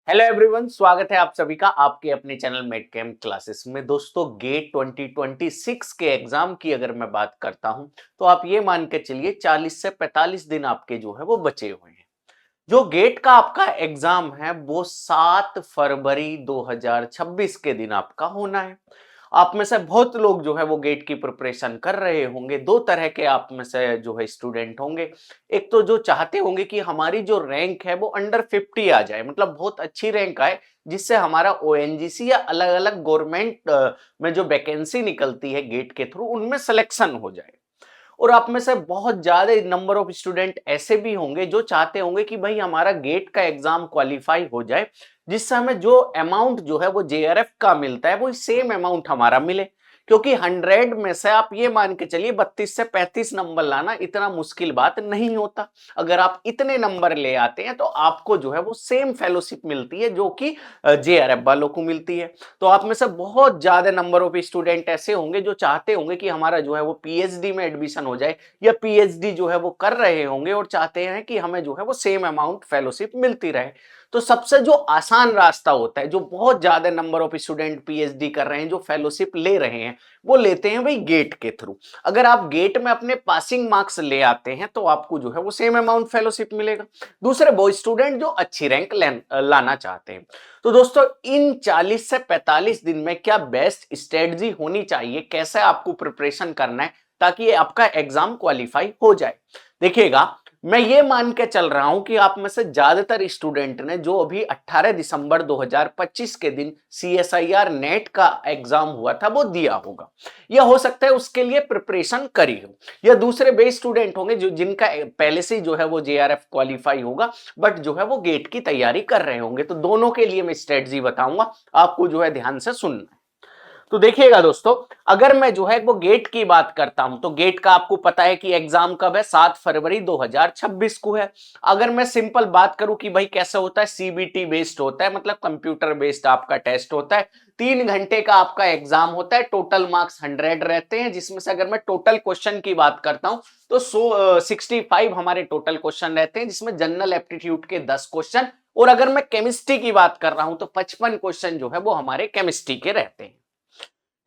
Hello everyone, स्वागत है आप सभी का आपके अपने चैनल मेड कैम क्लासेस में। दोस्तों, गेट 2026 के एग्जाम की अगर मैं बात करता हूं तो आप ये मान के चलिए 40 से 45 दिन आपके जो है वो बचे हुए हैं। जो गेट का आपका एग्जाम है वो 7 फरवरी 2026 के दिन आपका होना है। आप में से बहुत लोग जो है वो गेट की प्रिपरेशन कर रहे होंगे। दो तरह के आप में से जो है स्टूडेंट होंगे। एक तो जो चाहते होंगे कि हमारी जो रैंक है वो अंडर 50 आ जाए, मतलब बहुत अच्छी रैंक आए, जिससे हमारा ओएनजीसी या अलग अलग गवर्नमेंट में जो वैकेंसी निकलती है गेट के थ्रू उनमें सिलेक्शन हो जाए। और आप में से बहुत ज्यादा नंबर ऑफ स्टूडेंट ऐसे भी होंगे जो चाहते होंगे कि भाई हमारा गेट का एग्जाम क्वालिफाई हो जाए, जिससे हमें जो अमाउंट जो है वो जेआरएफ का मिलता है वो सेम अमाउंट हमारा मिले। क्योंकि 100 में से आप ये मान के चलिए 32 से 35 नंबर लाना इतना मुश्किल बात नहीं होता। अगर आप इतने नंबर ले आते हैं तो आपको जो है वो सेम फेलोशिप मिलती है जो कि जेआरएफ वालों को मिलती है। तो आप में से बहुत ज्यादा नंबर ऑफ स्टूडेंट ऐसे होंगे जो चाहते होंगे कि हमारा जो है वो पीएचडी में एडमिशन हो जाए, या पीएचडी जो है वो कर रहे होंगे और चाहते हैं कि हमें जो है वो सेम अमाउंट फेलोशिप मिलती रहे। तो सबसे जो आसान रास्ता होता है, जो बहुत ज्यादा नंबर ऑफ स्टूडेंट पीएचडी कर रहे हैं, जो फेलोशिप ले रहे हैं, वो लेते हैं भाई गेट के थ्रू। अगर आप गेट में अपने पासिंग मार्क्स ले आते हैं तो आपको जो है वो सेम अमाउंट फेलोशिप मिलेगा। दूसरे वो स्टूडेंट जो अच्छी रैंक लाना चाहते हैं। तो दोस्तों, इन 40 से 45 दिन में क्या बेस्ट स्ट्रेटजी होनी चाहिए, कैसे आपको प्रिपरेशन करना है ताकि आपका एग्जाम क्वालिफाई हो जाए। देखिएगा, मैं ये मान के चल रहा हूं कि आप में से ज्यादातर स्टूडेंट ने जो अभी 18 दिसंबर 2025 के दिन सीएसआईआर नेट का एग्जाम हुआ था वो दिया होगा, या हो सकता है उसके लिए प्रिपरेशन करी हो, या दूसरे वे स्टूडेंट होंगे जो जिनका पहले से जो है वो जेआरएफ क्वालिफाई होगा बट जो है वो गेट की तैयारी कर रहे होंगे। तो दोनों के लिए मैं स्ट्रेटजी बताऊंगा, आपको जो है ध्यान से सुनना है। तो देखिएगा दोस्तों, अगर मैं जो है वो गेट की बात करता हूं तो गेट का आपको पता है कि एग्जाम कब है, 7 फरवरी 2026 को है। अगर मैं सिंपल बात करूं कि भाई कैसे होता है, सीबीटी बेस्ड होता है, मतलब कंप्यूटर बेस्ड आपका टेस्ट होता है। 3 घंटे का आपका एग्जाम होता है, टोटल मार्क्स 100 रहते हैं, जिसमें से अगर मैं टोटल क्वेश्चन की बात करता हूं तो 65 हमारे टोटल क्वेश्चन रहते हैं, जिसमें जनरल एप्टीट्यूड के 10 क्वेश्चन, और अगर मैं केमिस्ट्री की बात कर रहा हूं तो 55 क्वेश्चन जो है वो हमारे केमिस्ट्री के रहते हैं।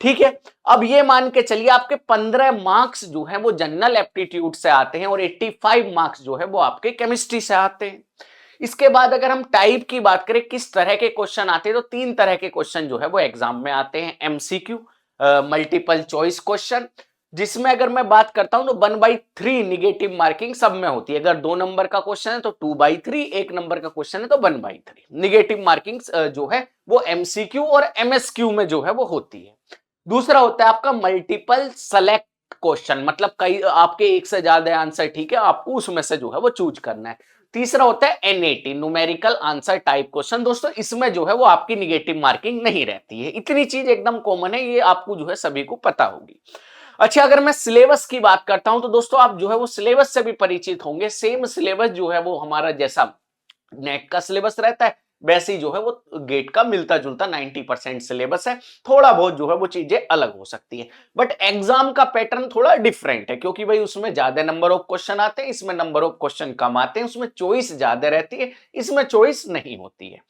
ठीक है। अब ये मान के चलिए आपके 15 मार्क्स जो है वो जनरल एप्टीट्यूड से आते हैं और 85 मार्क्स जो है वो आपके केमिस्ट्री से आते हैं। इसके बाद अगर हम टाइप की बात करें किस तरह के क्वेश्चन आते हैं, तो 3 तरह के क्वेश्चन जो है वो एग्जाम में आते हैं। एमसीक्यू, मल्टीपल चॉइस क्वेश्चन, जिसमें अगर मैं बात करता हूं तो 1/3 निगेटिव मार्किंग सब में होती है। अगर 2 नंबर का क्वेश्चन है तो 2/3, 1 नंबर का क्वेश्चन है तो 1/3 निगेटिव मार्किंग जो है वो एमसीक्यू और एमएसक्यू में जो है वो होती है। दूसरा होता है आपका मल्टीपल सेलेक्ट क्वेश्चन, मतलब कई आपके एक से ज्यादा आंसर ठीक है, आपको उसमें से जो है वो चूज करना है। तीसरा होता है NAT, numerical answer type question. दोस्तों, इसमें जो है वो आपकी निगेटिव मार्किंग नहीं रहती है। इतनी चीज एकदम कॉमन है, ये आपको जो है सभी को पता होगी। अच्छा, अगर मैं सिलेबस की बात करता हूं तो दोस्तों आप जो है वो सिलेबस से भी परिचित होंगे। सेम सिलेबस जो है वो हमारा जैसा नेट का सिलेबस रहता है वैसे ही जो है वो गेट का मिलता जुलता 90% सिलेबस है। थोड़ा बहुत जो है वो चीजें अलग हो सकती है, बट एग्जाम का पैटर्न थोड़ा डिफरेंट है, क्योंकि भाई उसमें ज्यादा नंबर ऑफ क्वेश्चन आते हैं, इसमें नंबर ऑफ क्वेश्चन कम आते हैं। उसमें चॉइस ज्यादा रहती है, इसमें चॉइस नहीं होती है।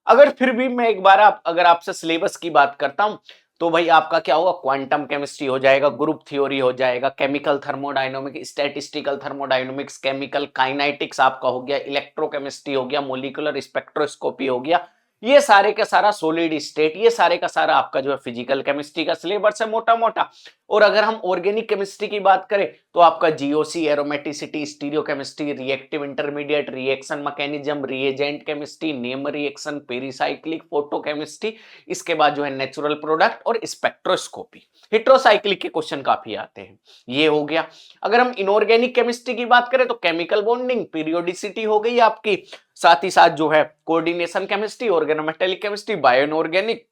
अगर फिर भी मैं एक बार अगर आपसे सिलेबस की बात करता हूं तो भाई आपका क्या होगा, क्वांटम केमिस्ट्री हो जाएगा, ग्रुप थ्योरी हो जाएगा, chemical thermodynamics, statistical thermodynamics, chemical kinetics आपका हो गया, इलेक्ट्रोकेमिस्ट्री हो गया, मोलिकुलर स्पेक्ट्रोस्कोपी हो गया, ये सारे का सारा सॉलिड स्टेट, ये सारे का सारा आपका जो है फिजिकल केमिस्ट्री का सिलेबस है मोटा मोटा। और अगर हम ऑर्गेनिक केमिस्ट्री की बात करें तो आपका GOC, aromaticity, stereochemistry, reactive intermediate, reaction mechanism, reagent chemistry, name reaction, pericyclic, photochemistry, इसके बाद जो है नेचुरल प्रोडक्ट और स्पेक्ट्रोस्कोपी। हेट्रोसाइक्लिक के क्वेश्चन काफी आते हैं, ये हो गया। अगर हम इनऑर्गेनिक केमिस्ट्री की बात करें तो केमिकल बॉन्डिंग, पीरियोडिसिटी हो गई आपकी, साथ ही साथ जो है coordination chemistry, organometallic chemistry, bio inorganic,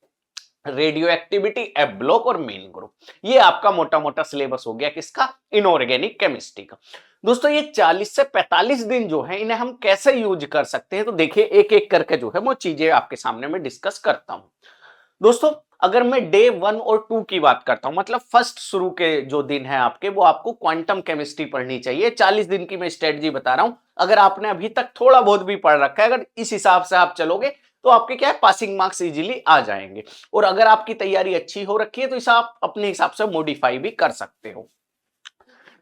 radio activity, F block और मेन ग्रुप। ये आपका मोटा मोटा सिलेबस हो गया किसका, इनऑर्गेनिक केमिस्ट्री का। दोस्तों, ये 40 से 45 दिन जो है इन्हें हम कैसे यूज कर सकते हैं, तो देखिए एक एक करके जो है वो चीजें आपके सामने में डिस्कस करता हूं। दोस्तों, अगर मैं डे 1 और 2 की बात करता हूं, मतलब फर्स्ट शुरू के जो दिन है आपके, वो आपको क्वांटम केमिस्ट्री पढ़नी चाहिए। 40 दिन की मैं स्ट्रेटजी बता रहा हूं। अगर आपने अभी तक थोड़ा बहुत भी पढ़ रखा है, अगर इस हिसाब से आप चलोगे तो आपके क्या है पासिंग मार्क्स इजीली आ जाएंगे। और अगर आपकी तैयारी अच्छी हो रखी है तो इसे आप अपने हिसाब से मॉडिफाई भी कर सकते हो।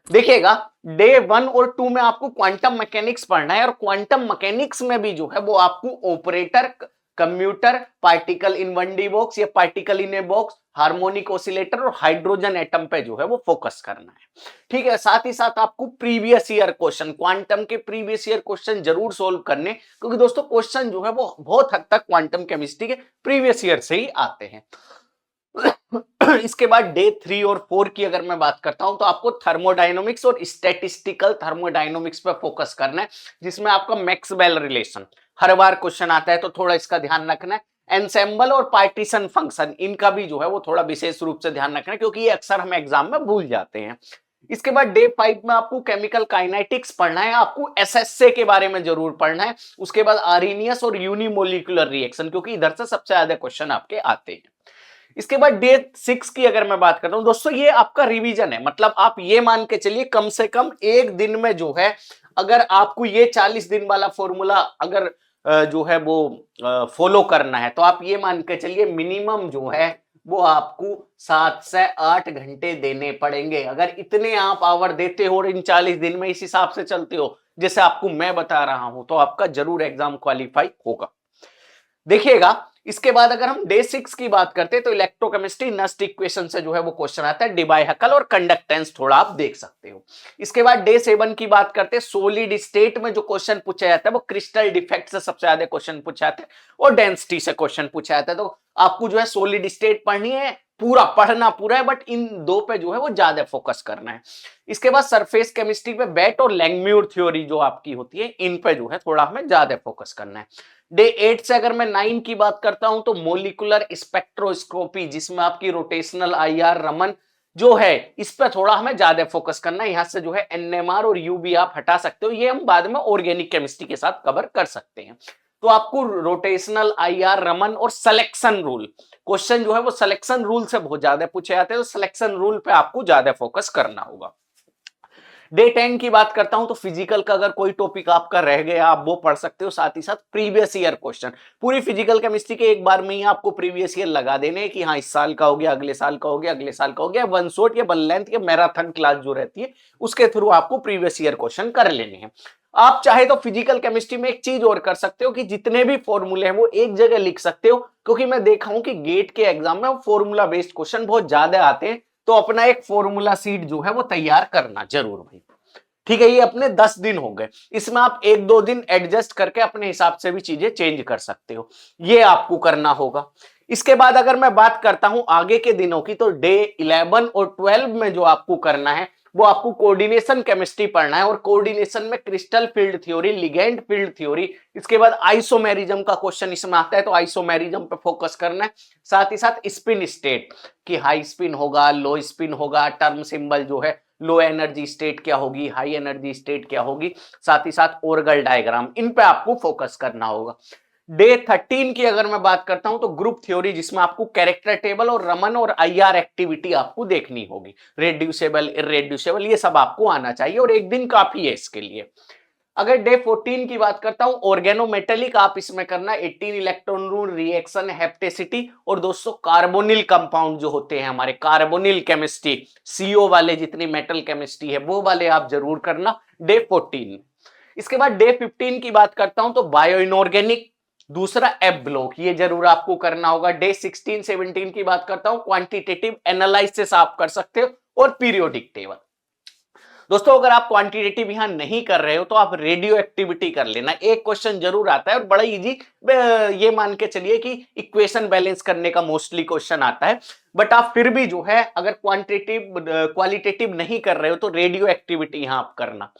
देखिएगा, डे 1 और 2 में आपको क्वांटम मैकेनिक्स पढ़ना है और क्वांटम मैकेनिक्स में भी जो है वो आपको operator, computer, particle in one D box या particle in a box, harmonic oscillator और हाइड्रोजन एटम पे जो है वो फोकस करना है। ठीक है, साथ ही साथ आपको प्रीवियस ईयर क्वेश्चन, क्वांटम के प्रीवियस ईयर क्वेश्चन जरूर सोल्व करने, क्योंकि दोस्तों क्वेश्चन जो है वो बहुत हद तक क्वांटम केमिस्ट्री के प्रीवियस ईयर से ही आते हैं। इसके बाद डे 3 और 4 की अगर मैं बात करता हूं तो आपको थर्मोडायनामिक्स और स्टैटिस्टिकल थर्मोडायनामिक्स पे फोकस करना है, जिसमें आपका मैक्सवेल रिलेशन हर बार क्वेश्चन आता है तो थोड़ा इसका ध्यान रखना है। एनसेम्बल और पार्टीशन फंक्शन, इनका भी जो है वो थोड़ा विशेष रूप से ध्यान रखना है, क्योंकि ये अक्सर हम एग्जाम में भूल जाते हैं। इसके बाद डे 5 में आपको केमिकल काइनेटिक्स पढ़ना है, आपको एसएसए के बारे में जरूर पढ़ना है। उसके बाद आर्हेनियस और यूनिमोलिकुलर रिएक्शन, क्योंकि इधर से सबसे ज्यादा क्वेश्चन आपके आते हैं। इसके बाद डे 6 की अगर मैं बात करता हूं दोस्तों, ये आपका रिवीजन है, मतलब आप ये मान के चलिए कम से कम एक दिन में जो है अगर आपको ये 40 दिन वाला फॉर्मूला अगर जो है वो फॉलो करना है, तो आप ये मान के चलिए मिनिमम जो है वो आपको 7 से 8 घंटे देने पड़ेंगे। अगर इतने आप आवर देते हो और इन 40 दिन में इस हिसाब से चलते हो जैसे आपको मैं बता रहा हूं, तो आपका जरूर एग्जाम क्वालिफाई होगा। देखिएगा, इसके बाद अगर हम डे 6 की बात करते हैं तो इलेक्ट्रोकेमिस्ट्री नस्ट इक्वेशन से जो है वो क्वेश्चन आता है, डिबाई हकल और कंडक्टेंस थोड़ा आप देख सकते हो। इसके बाद डे 7 की बात करते हैं, सॉलिड स्टेट में जो क्वेश्चन पूछा जाता है वो क्रिस्टल डिफेक्ट से सबसे ज्यादा क्वेश्चन पूछा जाता है और डेंसिटी से क्वेश्चन पूछा जाता है। तो आपको जो है सॉलिड स्टेट पढ़नी है, पूरा पढ़ना पूरा है, बट इन दो पे जो है वो ज्यादा फोकस करना है। इसके बाद सरफेस केमिस्ट्री पे बेट और लैंगम्यूर थ्योरी जो आपकी होती है, इन पे जो है थोड़ा हमें ज्यादा फोकस करना है। डे 8 से अगर मैं 9 की बात करता हूं तो मोलिकुलर स्पेक्ट्रोस्कोपी, जिसमें आपकी रोटेशनल आईआर रमन जो है, इस पर थोड़ा हमें ज्यादा फोकस करना है। यहां से जो है एनएमआर और यूवी आप हटा सकते हो, ये हम बाद में ऑर्गेनिक केमिस्ट्री के साथ कवर कर सकते हैं। तो आपको रोटेशनल आईआर रमन और सिलेक्शन रूल, क्वेश्चन जो है वो सिलेक्शन रूल से बहुत ज्यादा पूछे जाते हैं, तो सिलेक्शन रूल पे आपको ज्यादा फोकस करना होगा। डे 10 की बात करता हूं तो फिजिकल का अगर कोई टॉपिक आपका रह गया आप वो पढ़ सकते हो, साथ ही साथ प्रीवियस ईयर क्वेश्चन, पूरी फिजिकल केमिस्ट्री के एक बार में ही आपको प्रीवियस ईयर लगा देने कि हाँ इस साल का हो गया, अगले साल का हो गया, अगले साल का हो गया। वन शॉट या वन लेंथ या मैराथन क्लास जो रहती है उसके थ्रू आपको प्रीवियस ईयर क्वेश्चन कर लेने हैं। आप चाहे तो फिजिकल केमिस्ट्री में एक चीज और कर सकते हो कि जितने भी फॉर्मूले हैं वो एक जगह लिख सकते हो, क्योंकि मैं देखा हूं कि गेट के एग्जाम में फॉर्मूला बेस्ड क्वेश्चन बहुत ज्यादा आते हैं, तो अपना एक फॉर्मूला सीट जो है वो तैयार करना जरूर भाई। ठीक है, ये अपने 10 दिन हो गए, इसमें आप 1-2 दिन एडजस्ट करके अपने हिसाब से भी चीजें चेंज कर सकते हो, ये आपको करना होगा। इसके बाद अगर मैं बात करता हूं आगे के दिनों की, तो डे 11 और 12 में जो आपको करना है वो आपको कोऑर्डिनेशन केमिस्ट्री पढ़ना है, और कोऑर्डिनेशन में crystal field theory, ligand field theory, इसके बाद आइसोमेरिज्म का क्वेश्चन इसमें आता है तो आइसोमेरिज्म पे फोकस करना है। साथ ही साथ स्पिन स्टेट कि हाई स्पिन होगा, लो स्पिन होगा, टर्म सिंबल जो है लो एनर्जी स्टेट क्या होगी, हाई एनर्जी स्टेट क्या होगी, साथ ही साथ ऑर्गल डायग्राम, इन पे आपको फोकस करना होगा। डे 13 की अगर मैं बात करता हूं तो ग्रुप थ्योरी, जिसमें आपको कैरेक्टर टेबल और रमन और आईआर एक्टिविटी आपको देखनी होगी, रेड्यूसेबल, इरेड्यूसेबल, ये सब आपको आना चाहिए और एक दिन काफी है इसके लिए। अगर डे 14 की बात करता हूं ऑर्गेनोमेटेलिक, आप इसमें करना 18 इलेक्ट्रॉन रूल, रिएक्शन, हेप्टेसिटी, और दोस्तों कार्बोनिल कंपाउंड जो होते हैं हमारे, कार्बोनिल केमिस्ट्री, सीओ वाले जितनी मेटल केमिस्ट्री है वो वाले आप जरूर करना डे 14। इसके बाद डे 15 की बात करता हूं तो बायो इनऑर्गेनिक, दूसरा एफ ब्लॉक, ये जरूर आपको करना होगा। डे 16 17 की बात करता हूं क्वांटिटेटिव एनालिसिस आप कर सकते हो और पीरियोडिक टेबल। दोस्तों अगर आप क्वांटिटेटिव यहां नहीं कर रहे हो तो आप रेडियो एक्टिविटी कर लेना, एक क्वेश्चन जरूर आता है और बड़ा इजी, ये मान के चलिए कि इक्वेशन बैलेंस करने का मोस्टली क्वेश्चन आता है, बट आप फिर भी जो है अगर क्वालिटेटिव नहीं कर रहे हो तो रेडियो एक्टिविटी यहां आप करना।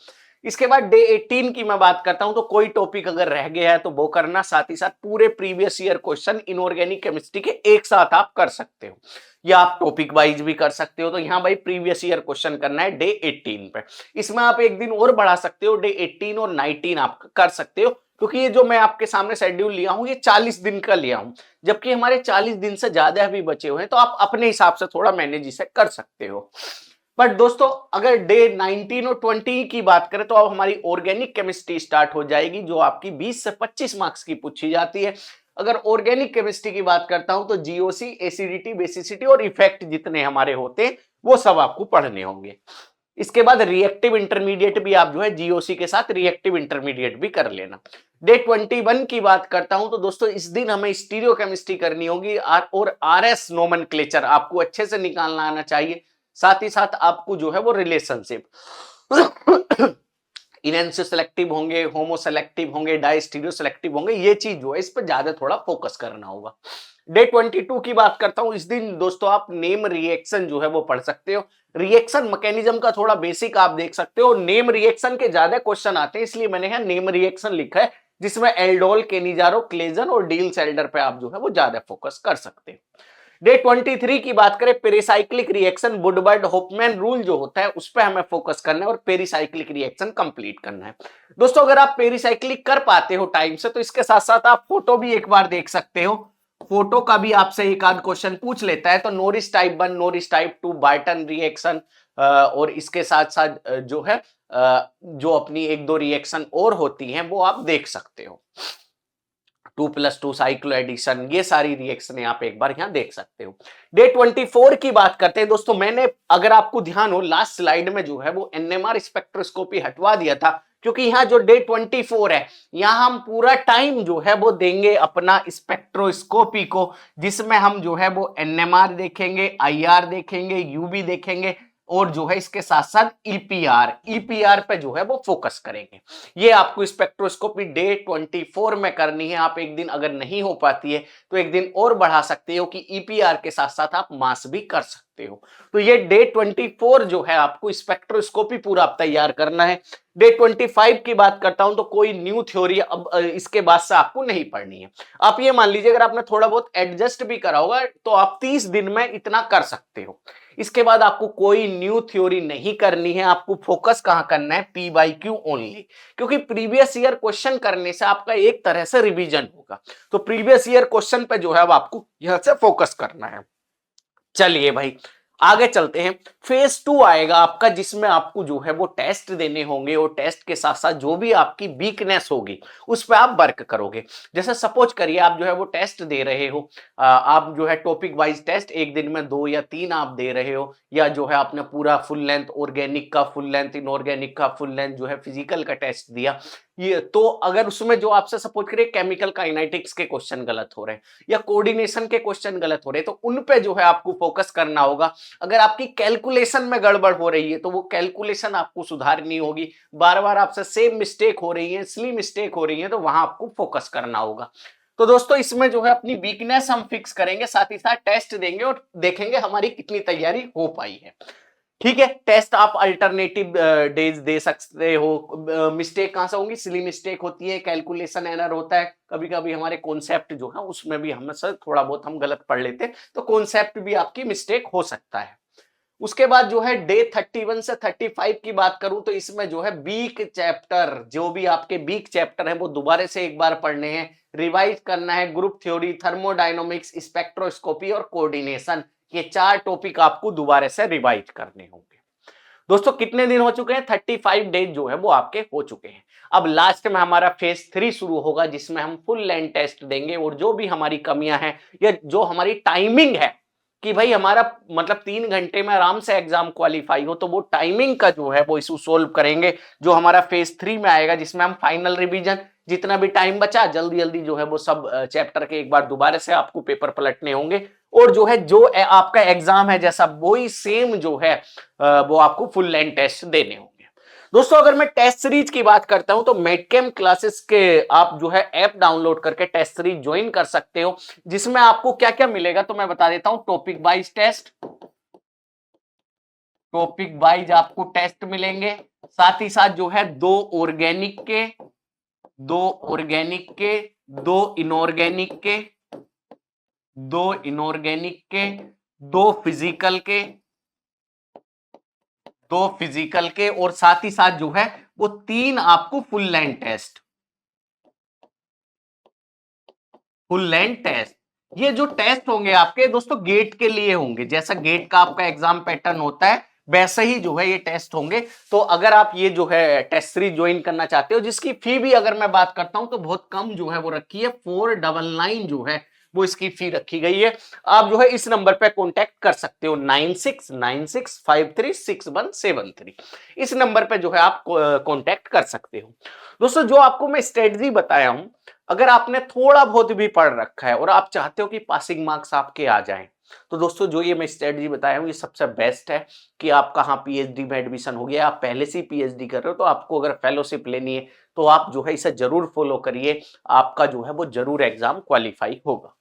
इसके बाद डे 18 की मैं बात करता हूं तो कोई टॉपिक अगर रह गया है तो वो करना, साथ ही साथ पूरे previous year question inorganic chemistry के एक साथ आप कर सकते हो, या आप टॉपिक वाइज भी कर सकते हो। तो यहां भाई प्रीवियस ईयर क्वेश्चन करना है डे 18 पे, इसमें आप एक दिन और बढ़ा सकते हो, डे 18 और 19 आप कर सकते हो, क्योंकि ये जो मैं आपके सामने शेड्यूल लिया हूं ये 40 दिन का लिया हूं, जबकि हमारे 40 दिन से ज्यादा भी बचे हुए हैं, तो आप अपने हिसाब से थोड़ा मैनेज इसे कर सकते हो। बट दोस्तों अगर डे 19 और 20 की बात करें तो अब हमारी ऑर्गेनिक केमिस्ट्री स्टार्ट हो जाएगी, जो आपकी 20 से 25 मार्क्स की पूछी जाती है। अगर ऑर्गेनिक केमिस्ट्री की बात करता हूं तो जीओसी, एसिडिटी, बेसिसिटी और इफेक्ट जितने हमारे होते हैं वो सब आपको पढ़ने होंगे। इसके बाद रिएक्टिव इंटरमीडिएट भी आप जो है जीओसी के साथ रिएक्टिव इंटरमीडिएट भी कर लेना। डे 21 की बात करता हूं तो दोस्तों इस दिन हमें स्टीरियोकेमिस्ट्री करनी होगी और आरएस नोमेनक्लेचर आपको अच्छे से निकालना आना चाहिए। साथ ही साथ आपको जो है वो रिलेशनशिप इनएंसियो सेलेक्टिव होंगे, होमो सेलेक्टिव होंगे, डाइस्टीरियो सेलेक्टिव होंगे, ये चीज जो है इस पर ज्यादा थोड़ा फोकस करना होगा। डे 22 की बात करता हूं, इस दिन दोस्तों आप नेम रिएक्शन जो है वो पढ़ सकते हो। रिएक्शन मैकेनिज्म का थोड़ा बेसिक आप देख सकते हो। नेम रिएक्शन के ज्यादा क्वेश्चन आते हैं इसलिए मैंने यहाँ नेम रिएक्शन लिखा है, जिसमें एल्डोल, केनिजारो, क्लेजन और डील सेल्डर पे आप जो है वो ज्यादा फोकस कर सकते हो। डे 23 की बात करें, pericyclic reaction, Woodward Hofmann rule जो होता है उस पर हमें फोकस करना है और पेरिसाइक्लिक रिएक्शन कंप्लीट करना है। दोस्तों अगर आप पेरिसाइक्लिक कर पाते हो टाइम से तो इसके साथ साथ आप फोटो भी एक बार देख सकते हो। फोटो का भी आपसे एक आध क्वेश्चन पूछ लेता है, तो Norris type 1, Norris type 2, Barton reaction और इसके साथ साथ जो है जो अपनी एक दो रिएक्शन और होती हैं वो आप देख सकते हो। 2+2 साइक्लो एडिशन, ये सारी रिएक्शन आप एक बार यहाँ देख सकते हो। डे 24 की बात करते हैं दोस्तों, मैंने अगर आपको ध्यान हो लास्ट स्लाइड में जो है वो एनएमआर स्पेक्ट्रोस्कोपी हटवा दिया था, क्योंकि यहाँ जो डे 24 है यहाँ हम पूरा टाइम जो है वो देंगे अपना स्पेक्ट्रोस्कोपी को, जिसमें हम जो है वो एनएमआर देखेंगे, आईआर देखेंगे, यूवी देखेंगे और जो है इसके साथ साथ ईपीआर पे जो है वो फोकस करेंगे। ये आपको स्पेक्ट्रोस्कोपी डे 24 में करनी है। आप एक दिन अगर नहीं हो पाती है तो एक दिन और बढ़ा सकते हो कि ईपीआर के साथ साथ आप मास भी कर सकते हो। तो ये डे 24 जो है आपको स्पेक्ट्रोस्कोपी पूरा आप तैयार करना है। डे 25 की बात करता हूं तो कोई न्यू थ्योरी अब इसके बाद से आपको नहीं पढ़नी है। आप ये मान लीजिए अगर आपने थोड़ा बहुत एडजस्ट भी करा होगा तो आप 30 दिन में इतना कर सकते हो। इसके बाद आपको कोई न्यू थ्योरी नहीं करनी है। आपको फोकस कहां करना है, पी बाई क्यू ओनली, क्योंकि प्रीवियस ईयर क्वेश्चन करने से आपका एक तरह से रिवीजन होगा। तो प्रीवियस ईयर क्वेश्चन पे जो है अब आपको यहां से फोकस करना है। चलिए भाई आगे चलते हैं। फेज 2 आएगा आपका, जिसमें आपको जो है वो टेस्ट देने होंगे और टेस्ट के साथ साथ जो भी आपकी वीकनेस होगी उस पर आप वर्क करोगे। जैसे सपोज करिए आप जो है वो टेस्ट दे रहे हो, आप जो है टॉपिक वाइज टेस्ट एक दिन में 2 या 3 आप दे रहे हो, या जो है आपने पूरा फुल लेंथ ऑर्गेनिक का, फुल लेंथ इनऑर्गेनिक का, फुल लेंथ जो है फिजिकल का टेस्ट दिया। ये तो अगर उसमें जो आपसे सपोज करिए केमिकल काइनेटिक्स के क्वेश्चन गलत हो रहे हैं या कोऑर्डिनेशन के क्वेश्चन गलत हो रहे हैं, तो उन पे जो है आपको फोकस करना होगा। अगर आपकी कैलकुलेशन में गड़बड़ हो रही है तो वो कैलकुलेशन आपको सुधारनी होगी। बार बार आपसे सेम मिस्टेक हो रही है, सिली मिस्टेक हो रही है, तो वहां आपको फोकस करना होगा। तो दोस्तों इसमें जो है अपनी वीकनेस हम फिक्स करेंगे, साथ ही साथ टेस्ट देंगे और देखेंगे हमारी कितनी तैयारी हो पाई है। ठीक है, टेस्ट आप अल्टरनेटिव डेज दे सकते हो। मिस्टेक कहां से होंगी, सिली मिस्टेक होती है, कैलकुलेशन एरर होता है, कभी कभी हमारे कॉन्सेप्ट जो है उसमें भी हमसे थोड़ा बहुत हम गलत पढ़ लेते हैं, तो कॉन्सेप्ट भी आपकी मिस्टेक हो सकता है। उसके बाद जो है डे 31 से 35 की बात करूं तो इसमें जो है वीक चैप्टर, जो भी आपके वीक चैप्टर है वो दोबारा से एक बार पढ़ने हैं, रिवाइज करना है। ग्रुप थ्योरी, थर्मोडायनामिक्स, स्पेक्ट्रोस्कोपी और कोऑर्डिनेशन, ये 4 टॉपिक आपको दोबारा से रिवाइज करने होंगे। दोस्तों कितने दिन हो चुके हैं, 35 डेज जो है वो आपके हो चुके हैं। अब लास्ट में हमारा फेज 3 शुरू होगा, जिसमें हम फुल लेंथ टेस्ट देंगे और जो भी हमारी कमियां हैं या जो हमारी टाइमिंग है कि भाई हमारा मतलब 3 घंटे में आराम से एग्जाम क्वालिफाई हो, तो वो टाइमिंग का जो है वो इशू सोल्व करेंगे, जो हमारा फेज 3 में आएगा, जिसमें हम फाइनल रिवीजन, जितना भी टाइम बचा जल्दी जल्दी जो है वो सब चैप्टर के एक बार दोबारा से आपको पेपर पलटने होंगे, और जो है जो आपका एग्जाम है जैसा वही सेम जो है वो आपको फुल लेंथ टेस्ट देने होंगे। दोस्तों अगर मैं टेस्ट सीरीज की बात करता हूं तो मेडकेम क्लासेस के आप जो है ऐप डाउनलोड करके टेस्ट सीरीज ज्वाइन कर सकते हो, जिसमें आपको क्या क्या मिलेगा तो मैं बता देता हूं। Topic wise test, topic wise आपको टेस्ट मिलेंगे, साथ ही साथ जो है 2 ऑर्गेनिक के, 2 ऑर्गेनिक के, 2 इनऑर्गेनिक के, 2 इनऑर्गेनिक के, 2 फिजिकल के, 2 फिजिकल के, और साथ ही साथ जो है वो 3 आपको full length test, full length test. ये जो टेस्ट होंगे आपके दोस्तों गेट के लिए होंगे, जैसा गेट का आपका एग्जाम पैटर्न होता है वैसे ही जो है ये टेस्ट होंगे। तो अगर आप ये जो है टेस्ट सीरीज ज्वाइन करना चाहते हो, जिसकी फी भी अगर मैं बात करता हूं तो बहुत कम जो है वो रखी है, 499 जो है वो इसकी फी रखी गई है। आप जो है इस नंबर पे कांटेक्ट कर सकते हो, 9696536173। इस नंबर पे जो है आप कांटेक्ट कर सकते हो। दोस्तों जो आपको मैं स्ट्रेटजी बताया हूं, अगर आपने थोड़ा बहुत भी पढ़ रखा है और आप चाहते हो कि पासिंग मार्क्स आपके आ जाएं, तो दोस्तों जो ये मैं स्ट्रेटजी बताया हूं ये सबसे बेस्ट है। कि आप कहाँ पीएचडी में एडमिशन हो गया, आप पहले से ही पीएचडी कर रहे हो, तो आपको अगर फेलोशिप लेनी है तो आप जो है इसे जरूर फॉलो करिए, आपका जो है वो जरूर एग्जाम क्वालिफाई होगा।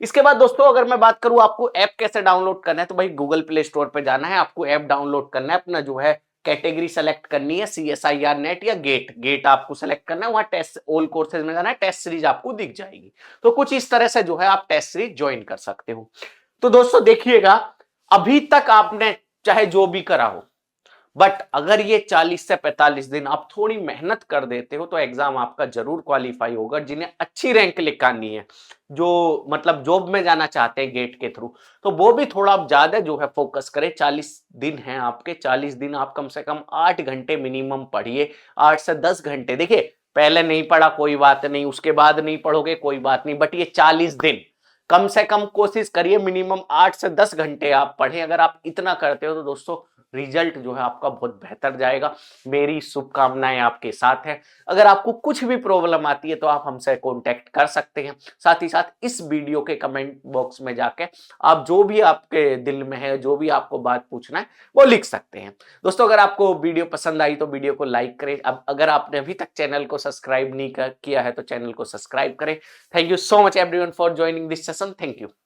इसके बाद दोस्तों अगर मैं बात करूं आपको ऐप कैसे डाउनलोड करना है, तो भाई गूगल प्ले स्टोर पे जाना है, आपको ऐप डाउनलोड करना है, अपना जो है कैटेगरी सेलेक्ट करनी है, CSIR नेट या गेट आपको सेलेक्ट करना है, वहां टेस्ट ऑल कोर्सेज में जाना है, टेस्ट सीरीज आपको दिख जाएगी। तो कुछ इस तरह से जो है आप टेस्ट सीरीज ज्वाइन कर सकते हो। तो दोस्तों देखिएगा, अभी तक आपने चाहे जो भी करा हो, बट अगर ये 40 से 45 दिन आप थोड़ी मेहनत कर देते हो तो एग्जाम आपका जरूर क्वालिफाई होगा। जिन्हें अच्छी रैंक निकालनी है, जो मतलब जॉब में जाना चाहते हैं गेट के थ्रू, तो वो भी थोड़ा ज्यादा जो है फोकस करें। 40 दिन हैं आपके, 40 दिन आप कम से कम 8 घंटे मिनिमम पढ़िए, 8 से 10 घंटे। देखिए पहले नहीं पढ़ा कोई बात नहीं, उसके बाद नहीं पढ़ोगे कोई बात नहीं, बट ये 40 दिन कम से कम कोशिश करिए, मिनिमम 8 से 10 घंटे आप पढ़ें। अगर आप इतना करते हो तो दोस्तों रिजल्ट जो है आपका बहुत बेहतर जाएगा। मेरी शुभकामनाएं आपके साथ है। अगर आपको कुछ भी प्रॉब्लम आती है तो आप हमसे कांटेक्ट कर सकते हैं। साथ ही साथ इस वीडियो के कमेंट बॉक्स में जाके आप जो भी आपके दिल में है, जो भी आपको बात पूछना है वो लिख सकते हैं। दोस्तों अगर आपको वीडियो पसंद आई तो वीडियो को लाइक करें। अब अगर आपने अभी तक चैनल को सब्सक्राइब नहीं किया है तो चैनल को सब्सक्राइब करें। Thank you so much everyone for joining this session. Thank you.